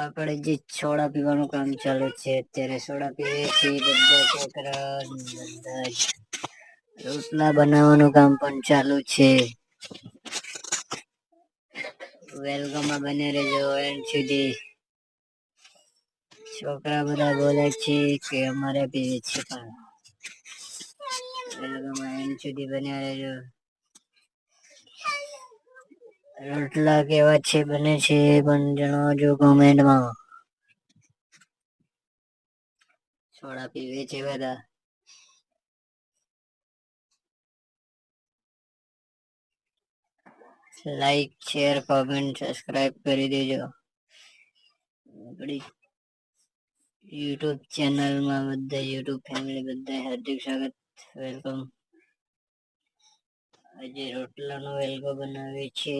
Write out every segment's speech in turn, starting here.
આપણે જે સોડા પીવાનું કામ ચાલુ છે અત્યારે સોડા પીવે છે બધા છોકરા બધા જ. રોટલા બનાવવાનું કામ પણ ચાલુ છે. વેલકમ બને રહેજો એન્ડ સુધી. છોકરા બધા બોલે છે કે અમારે પીવે છે પણ વેલકમ એન્ડ સુધી બન્યા રહેજો. રોટલા કેવા છે બને છે પણ જણાવજો કોમેન્ટમાં. સોડા પીવે છે બધા. લાઈક શેર કોમેન્ટ સબસ્ક્રાઇબ કરી દેજો. આપણી યુટ્યુબ ચેનલમાં બધા યુટ્યુબ ફેમિલી બધા હાર્દિક સ્વાગત. વેલકમ. આજે રોટલાનો વેલગો બનાવે છે.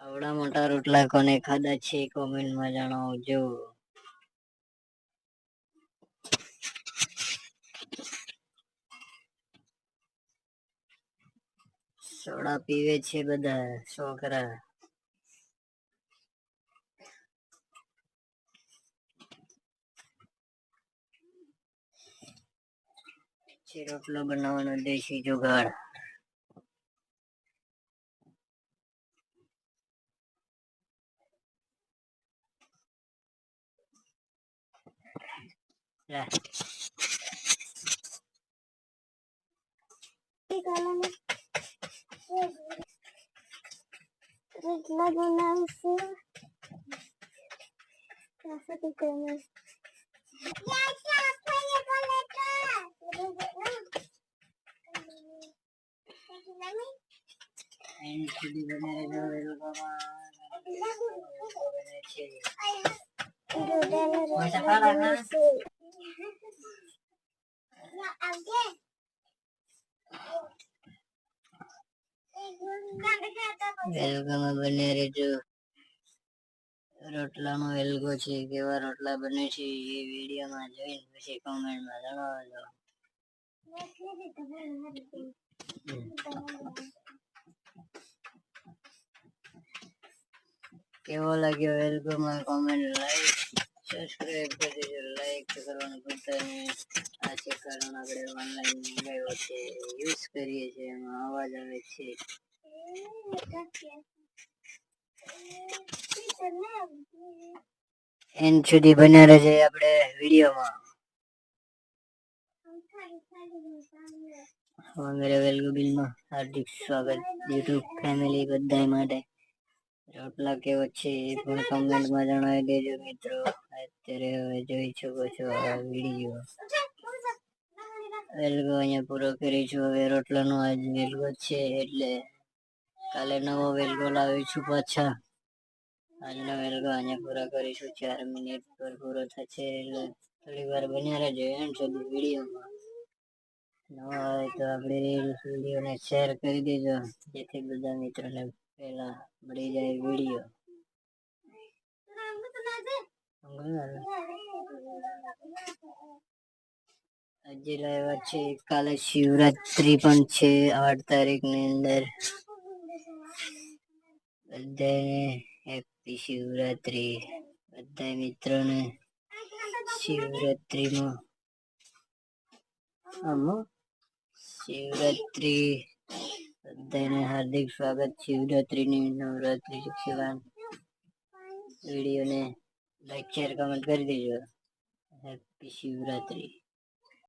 આવડા મોટા રોટલા કોને ખાધા છે કોમેન્ટમાં જણાવજો. સોડા પીવે છે બધા છોકરા. રોટલો બનાવવાનો દેશી જુગાડ. રોટલા બનાવશું. વેલકમ બને રહેજો. રોટલાનો વેલગો છે કેવા રોટલા બને છે એ વિડીયોમાં જોઈને પછી કોમેન્ટમાં જણાવજો. કેવો લાગ્યો વેલકમમાં કોમેન્ટ લાઈક સબસ્ક્રાઇબ કરી દેજો. લાઈક કરવાનું ભૂલતા નહીં. આ છે કારણ આપણે ઓનલાઈન મંગાવ્યો છે યુઝ કરીએ છીએ એમાં અવાજ આવે છે. એન્ડ સુધી બન્યા રહેજે આપણે વિડીયોમાં. મેરા વેલગો બિલમાં હાર્દિક સ્વાગત યુટ્યુબ ફેમિલી બધા માટે. રોટલા કેવો છે એ પણ કમેન્ટમાં જણાવી દેજો મિત્રો. અત્યારે હવે જોઈ શકો છો આ વિડીયો. વેલગો અહીંયા પૂરો કરીશું. હવે રોટલાનો આજ વેલગો છે એટલે કાલે નવો વેલગો લાવીશું પાછા. આજનો વેલગો અહીંયા પૂરા કરીશું. 4 મિનિટ પર પૂરો થશે એટલે થોડી વાર બન્યા રહેજો એન્ડ સુધી વિડીયોમાં. નવા હોય તો આપણી વિડીયોને શેર કરી દેજો જેથી બધા મિત્રોને પહેલા મળી જાય વિડીયો. આજે લાવ્યા છે. કાલે શિવરાત્રી પણ છે 8 તારીખની અંદર. બધાને હેપી શિવરાત્રી. બધા મિત્રોને શિવરાત્રીમાં શિવરાત્રી બધાને હાર્દિક સ્વાગત. શિવરાત્રીની નવરાત્રી વિડીયોને લાઈક શેર કમેન્ટ કરી દેજો. હેપી શિવરાત્રી.